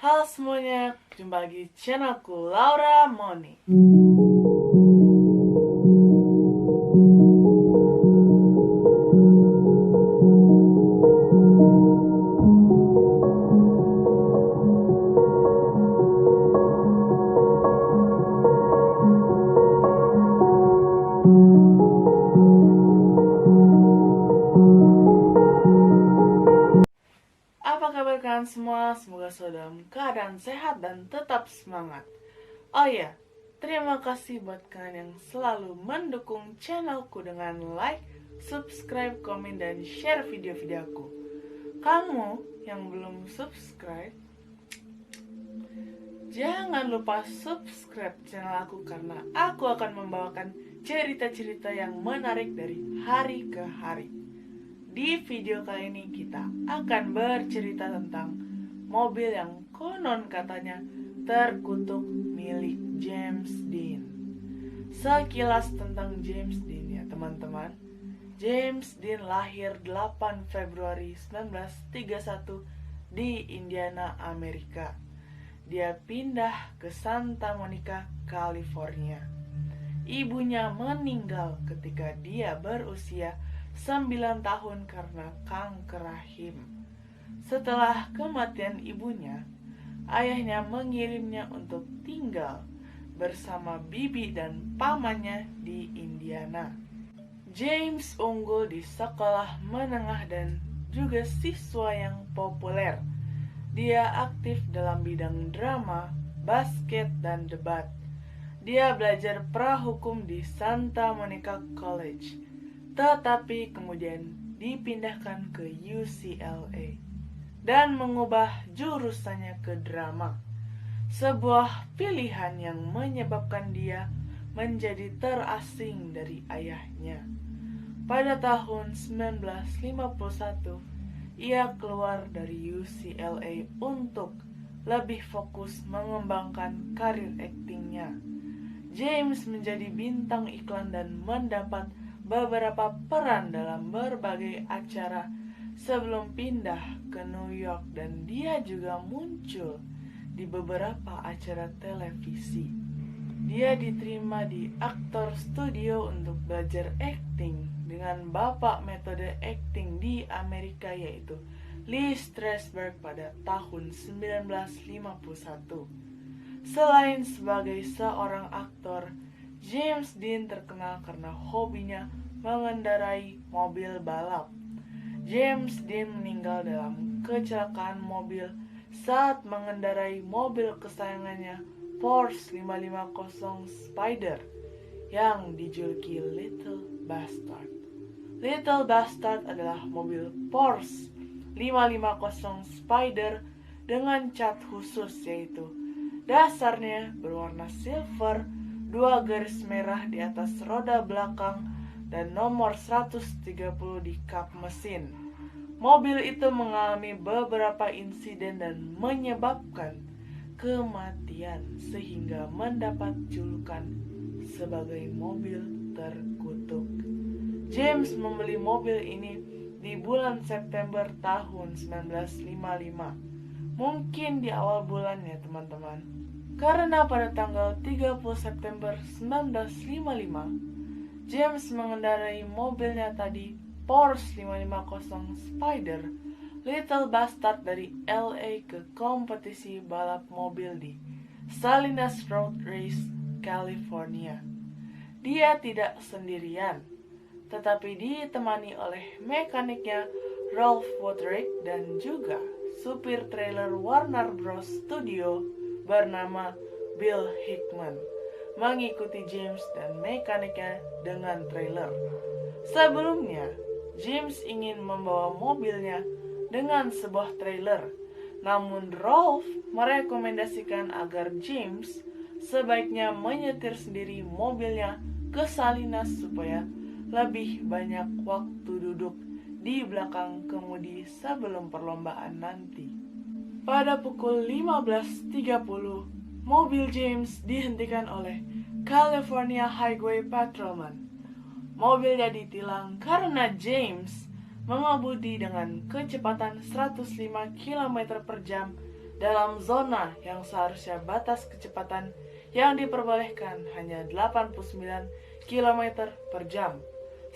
Halo semuanya, jumpa lagi di channelku Laura Moni. Apa kabar kalian semua? Semoga selalu dalam keadaan sehat dan tetap semangat. Oh iya, terima kasih buat kalian yang selalu mendukung channelku dengan like, subscribe, komen, dan share video-videoku. Kamu yang belum subscribe, jangan lupa subscribe channel aku karena aku akan membawakan cerita-cerita yang menarik dari hari ke hari. Di video kali ini kita akan bercerita tentang mobil yang konon katanya terkutuk milik James Dean. Sekilas tentang James Dean ya teman-teman. James Dean lahir 8 Februari 1931 di Indiana, Amerika. Dia pindah ke Santa Monica, California. Ibunya meninggal ketika dia berusia 9 tahun karena kanker rahim. Setelah kematian ibunya, ayahnya mengirimnya untuk tinggal bersama bibi dan pamannya di Indiana. James unggul di sekolah menengah dan juga siswa yang populer. Dia aktif dalam bidang drama, basket, dan debat. Dia belajar prahukum di Santa Monica College, tetapi kemudian dipindahkan ke UCLA dan mengubah jurusannya ke drama. Sebuah pilihan yang menyebabkan dia menjadi terasing dari ayahnya. Pada tahun 1951, ia keluar dari UCLA untuk lebih fokus mengembangkan karir aktingnya. James menjadi bintang iklan dan mendapat beberapa peran dalam berbagai acara sebelum pindah ke New York, dan dia juga muncul di beberapa acara televisi. Dia diterima di Actor Studio untuk belajar akting dengan bapak metode akting di Amerika yaitu Lee Strasberg pada tahun 1951. Selain sebagai seorang aktor, James Dean terkenal karena hobinya mengendarai mobil balap. James Dean meninggal dalam kecelakaan mobil saat mengendarai mobil kesayangannya Porsche 550 Spider yang dijuluki Little Bastard. Little Bastard adalah mobil Porsche 550 Spider dengan cat khusus, yaitu dasarnya berwarna silver, 2 garis merah di atas roda belakang, dan nomor 130 di kap mesin. Mobil itu mengalami beberapa insiden dan menyebabkan kematian sehingga mendapat julukan sebagai mobil terkutuk. James membeli mobil ini di bulan September tahun 1955. Mungkin di awal bulan ya teman-teman. Karena pada tanggal 30 September 1955, James mengendarai mobilnya tadi, Porsche 550 Spider Little Bastard dari LA ke kompetisi balap mobil di Salinas Road Race, California. Dia tidak sendirian, tetapi ditemani oleh mekaniknya Ralph Woodrick dan juga supir trailer Warner Bros. Studio bernama Bill Hickman mengikuti James dan mekaniknya dengan trailer. Sebelumnya, James ingin membawa mobilnya dengan sebuah trailer, namun Ralph merekomendasikan agar James sebaiknya menyetir sendiri mobilnya ke Salinas supaya lebih banyak waktu duduk di belakang kemudi sebelum perlombaan nanti. Pada pukul 15.30, mobil James dihentikan oleh California Highway Patrolman. Mobilnya ditilang karena James mengemudi dengan kecepatan 105 km per jam dalam zona yang seharusnya batas kecepatan yang diperbolehkan hanya 89 km per jam.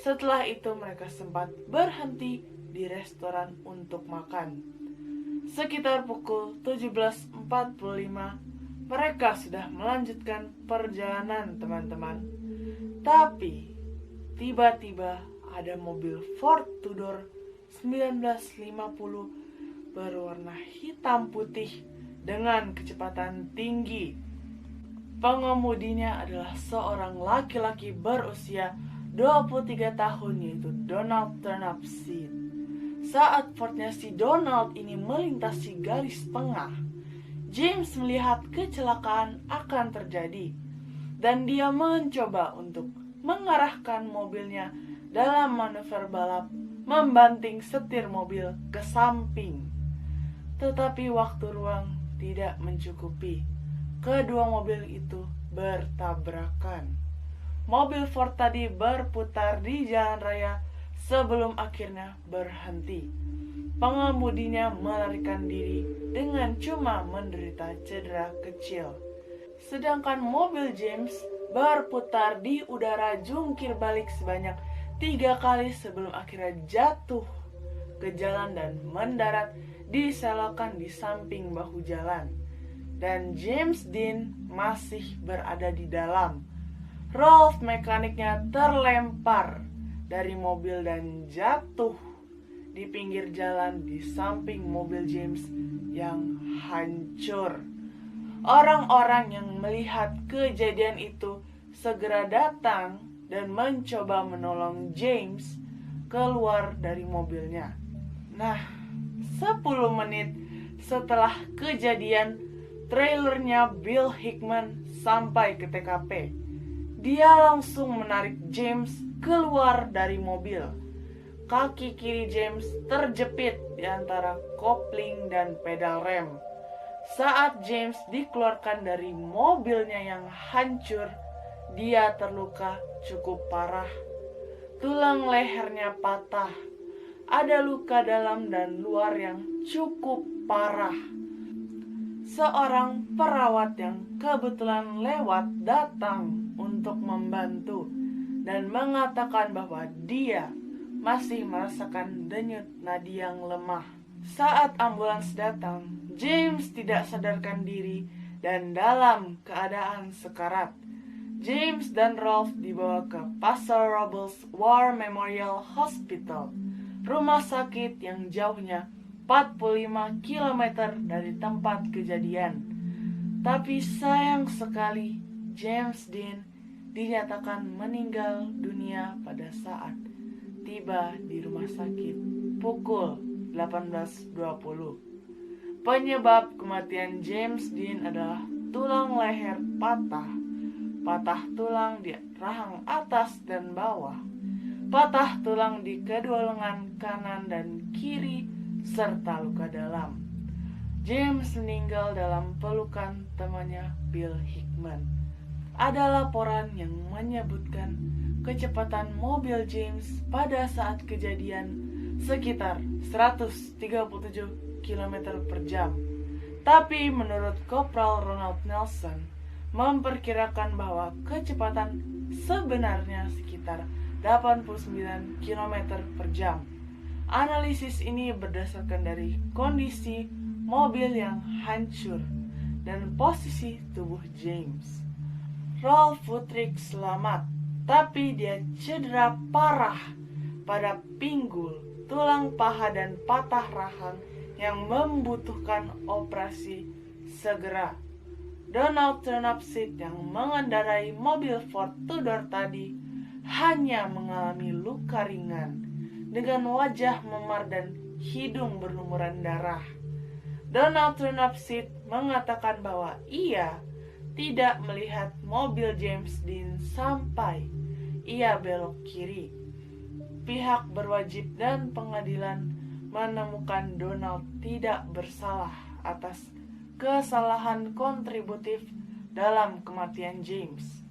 Setelah itu mereka sempat berhenti di restoran untuk makan. Sekitar pukul 17.45 mereka sudah melanjutkan perjalanan, teman-teman. Tapi tiba-tiba ada mobil Ford Tudor 1950 berwarna hitam putih dengan kecepatan tinggi. Pengemudinya adalah seorang laki-laki berusia 23 tahun, yaitu Donald Turnipseed. Saat Fordnya si Donald ini melintasi garis tengah, James melihat kecelakaan akan terjadi dan dia mencoba untuk mengarahkan mobilnya dalam manuver balap membanting setir mobil ke samping. Tetapi waktu ruang tidak mencukupi. Kedua mobil itu bertabrakan. Mobil Ford tadi berputar di jalan raya sebelum akhirnya berhenti. Pengemudinya melarikan diri dengan cuma menderita cedera kecil. Sedangkan mobil James berputar di udara jungkir balik sebanyak 3 kali sebelum akhirnya jatuh ke jalan dan mendarat di selokan di samping bahu jalan. Dan James Dean masih berada di dalam. Rolf mekaniknya terlempar dari mobil dan jatuh di pinggir jalan di samping mobil James yang hancur. Orang-orang yang melihat kejadian itu segera datang dan mencoba menolong James keluar dari mobilnya. Nah, 10 menit setelah kejadian, trailernya Bill Hickman sampai ke TKP. Dia langsung menarik James keluar dari mobil. Kaki kiri James terjepit di antara kopling dan pedal rem. Saat James dikeluarkan dari mobilnya yang hancur, dia terluka cukup parah. Tulang lehernya patah. Ada luka dalam dan luar yang cukup parah. Seorang perawat yang kebetulan lewat datang untuk membantu dan mengatakan bahwa dia masih merasakan denyut nadi yang lemah. Saat ambulans datang, James tidak sadarkan diri dan dalam keadaan sekarat. James dan Rolf dibawa ke Paso Robles War Memorial Hospital, rumah sakit yang jauhnya 45 km dari tempat kejadian. Tapi sayang sekali, James Dean dinyatakan meninggal dunia pada saat tiba di rumah sakit pukul 18.20. Penyebab kematian James Dean adalah tulang leher patah, patah tulang di rahang atas dan bawah, patah tulang di kedua lengan kanan dan kiri, serta luka dalam. James meninggal dalam pelukan temannya Bill Hickman. Ada laporan yang menyebutkan kecepatan mobil James pada saat kejadian sekitar 137 km per jam. Tapi menurut Kopral Ronald Nelson, memperkirakan bahwa kecepatan sebenarnya sekitar 89 km per jam. Analisis ini berdasarkan dari kondisi mobil yang hancur dan posisi tubuh James. Rolf Woodrick selamat, tapi dia cedera parah pada pinggul, tulang paha dan patah rahang yang membutuhkan operasi segera. Donald Turnipseed yang mengendarai mobil Ford Tudor tadi hanya mengalami luka ringan dengan wajah memar dan hidung berlumuran darah. Donald Turnipseed mengatakan bahwa ia tidak melihat mobil James Dean sampai ia belok kiri. Pihak berwajib dan pengadilan menemukan Donald tidak bersalah atas kesalahan kontributif dalam kematian James.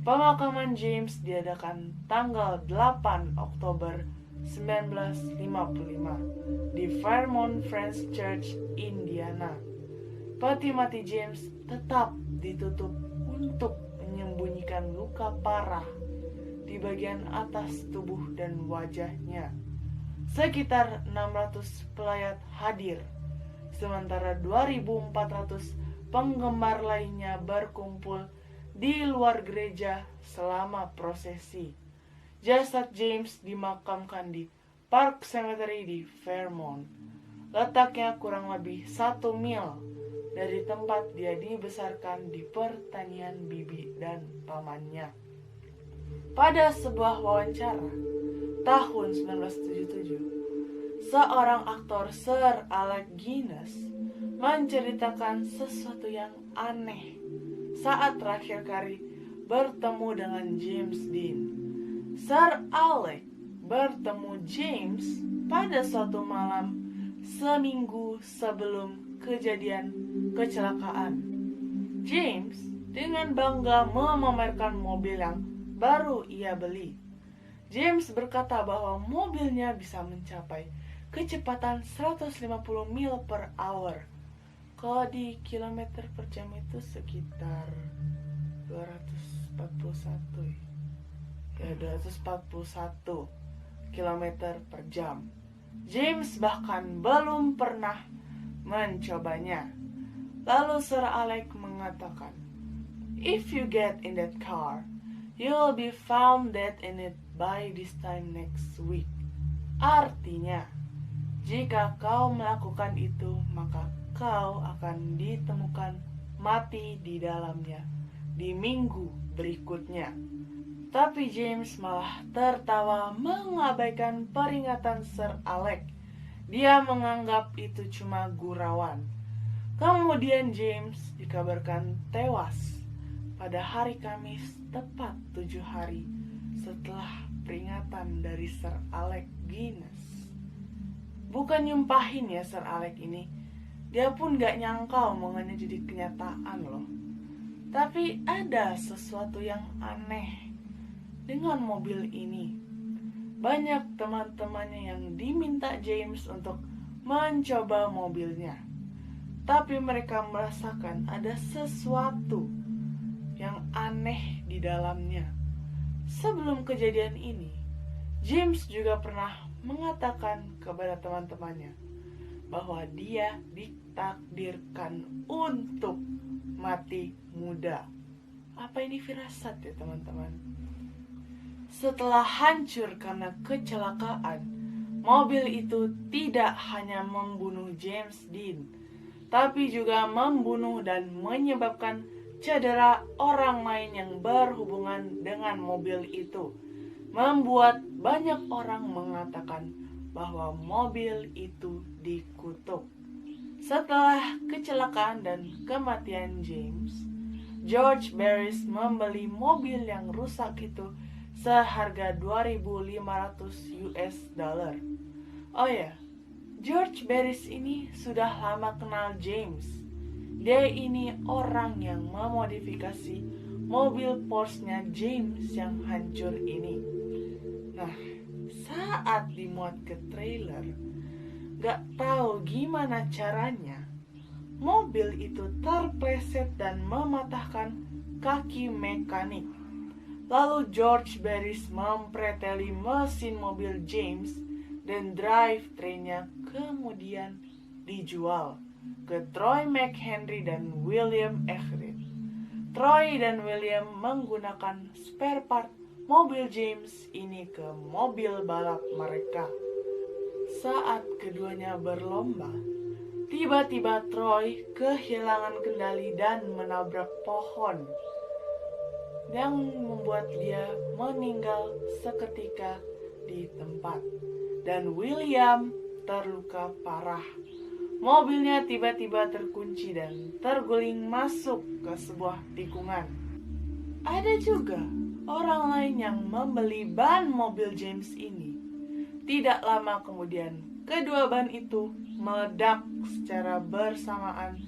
Pemakaman James diadakan tanggal 8 Oktober 1955 di Fairmont Friends Church, Indiana. Peti mati James tetap ditutup untuk menyembunyikan luka parah di bagian atas tubuh dan wajahnya. Sekitar 600 pelayat hadir, sementara 2.400 penggemar lainnya berkumpul di luar gereja selama prosesi. Jasad James dimakamkan di Park Cemetery di Fairmont. Letaknya kurang lebih 1 mil dari tempat dia dibesarkan di pertanian bibi dan pamannya. Pada sebuah wawancara tahun 1977, seorang aktor Sir Alec Guinness menceritakan sesuatu yang aneh saat terakhir kali bertemu dengan James Dean. Sir Alec bertemu James pada suatu malam seminggu sebelum kejadian kecelakaan. James dengan bangga memamerkan mobil yang baru ia beli. James berkata bahwa mobilnya bisa mencapai kecepatan 150 mil per hour. Kalau di kilometer per jam itu sekitar 241 kilometer per jam. James bahkan belum pernah mencobanya. Lalu Sir Alec mengatakan, "If you get in that car, you'll be found dead in it by this time next week." Artinya, jika kau melakukan itu, maka kau akan ditemukan mati di dalamnya di minggu berikutnya. Tapi James malah tertawa mengabaikan peringatan Sir Alec. Dia menganggap itu cuma gurauan. Kemudian James dikabarkan tewas pada hari Kamis, tepat 7 hari setelah peringatan dari Sir Alec Guinness. Bukan nyumpahin ya Sir Alec ini, dia pun gak nyangka omongannya jadi kenyataan loh. Tapi ada sesuatu yang aneh dengan mobil ini. Banyak teman-temannya yang diminta James untuk mencoba mobilnya, tapi mereka merasakan ada sesuatu yang aneh di dalamnya. Sebelum kejadian ini, James juga pernah mengatakan kepada teman-temannya bahwa dia ditakdirkan untuk mati muda. Apa ini firasat ya teman-teman? Setelah hancur karena kecelakaan, mobil itu tidak hanya membunuh James Dean, tapi juga membunuh dan menyebabkan cedera orang lain yang berhubungan dengan mobil itu. Membuat banyak orang mengatakan bahwa mobil itu dikutuk. Setelah kecelakaan dan kematian James, George Barris membeli mobil yang rusak itu seharga $2.500. Oh ya, George Barris ini sudah lama kenal James. Dia ini orang yang memodifikasi mobil Porsche-nya James yang hancur ini. Nah, saat dimuat ke trailer, gak tahu gimana caranya, mobil itu terpleset dan mematahkan kaki mekanik. Lalu George Barris mempreteli mesin mobil James dan drivetrain-nya kemudian dijual ke Troy McHenry dan William Everett. Troy dan William menggunakan spare part mobil James ini ke mobil balap mereka. Saat keduanya berlomba, tiba-tiba Troy kehilangan kendali dan menabrak pohon yang membuat dia meninggal seketika di tempat, dan William terluka parah. Mobilnya tiba-tiba terkunci dan terguling masuk ke sebuah tikungan. Ada juga orang lain yang membeli ban mobil James ini. Tidak lama kemudian, kedua ban itu meledak secara bersamaan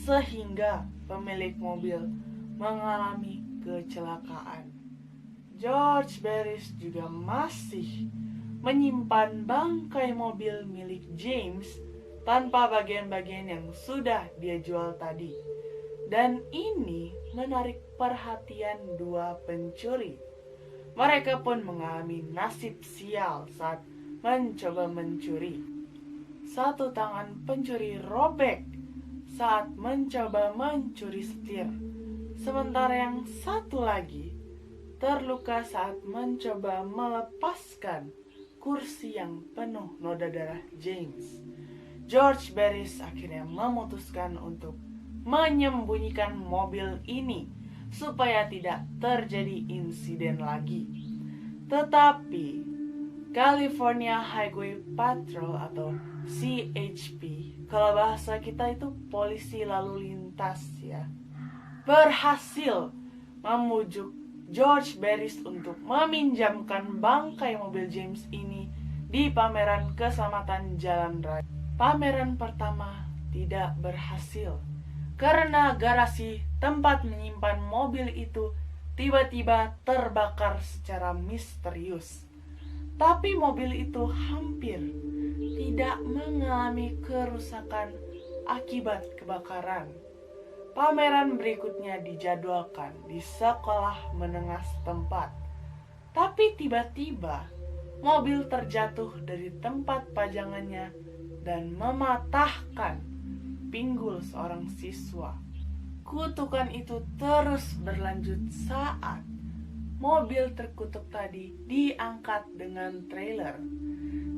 sehingga pemilik mobil mengalami kecelakaan. George Barris juga masih menyimpan bangkai mobil milik James tanpa bagian-bagian yang sudah dia jual tadi. Dan ini menarik perhatian dua pencuri. Mereka pun mengalami nasib sial saat mencoba mencuri. Satu tangan pencuri robek saat mencoba mencuri setir, sementara yang satu lagi terluka saat mencoba melepaskan kursi yang penuh noda darah James. George Barris akhirnya memutuskan untuk menyembunyikan mobil ini supaya tidak terjadi insiden lagi. Tetapi California Highway Patrol atau CHP, kalau bahasa kita itu polisi lalu lintas ya, berhasil memujuk George Barris untuk meminjamkan bangkai mobil James ini di pameran keselamatan jalan raya. Pameran pertama tidak berhasil karena garasi tempat menyimpan mobil itu tiba-tiba terbakar secara misterius. Tapi mobil itu hampir tidak mengalami kerusakan akibat kebakaran. Pameran berikutnya dijadwalkan di sekolah menengah setempat. Tapi tiba-tiba mobil terjatuh dari tempat pajangannya dan mematahkan pinggul seorang siswa. Kutukan itu terus berlanjut saat mobil terkutuk tadi diangkat dengan trailer.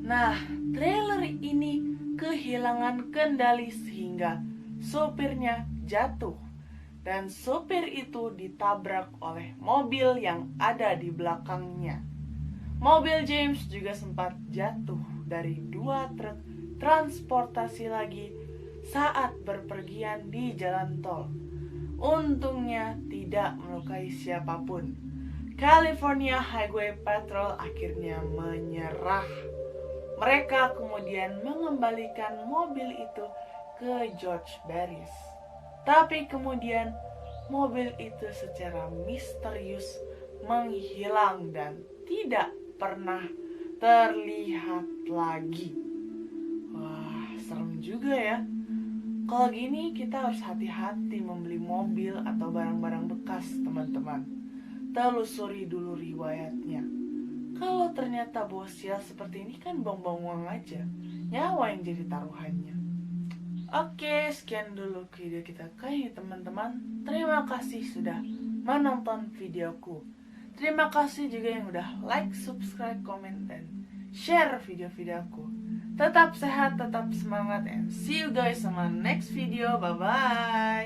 Nah, trailer ini kehilangan kendali sehingga sopirnya jatuh dan sopir itu ditabrak oleh mobil yang ada di belakangnya. Mobil James juga sempat jatuh dari dua truk transportasi lagi saat berpergian di jalan tol. Untungnya tidak melukai siapapun. California Highway Patrol akhirnya menyerah. Mereka kemudian mengembalikan mobil itu ke George Barris. Tapi kemudian mobil itu secara misterius menghilang dan tidak pernah terlihat lagi. Wah, serem juga ya. Kalau gini kita harus hati-hati membeli mobil atau barang-barang bekas, teman-teman. Telusuri dulu riwayatnya. Kalau ternyata bosial seperti ini kan buang-buang uang aja. Nyawa yang jadi taruhannya. Oke, sekian dulu video kita kali ini, teman-teman. Terima kasih sudah menonton videoku. Terima kasih juga yang udah like, subscribe, komen, dan share video-videoku. Tetap sehat, tetap semangat, and see you guys on my next video. Bye-bye.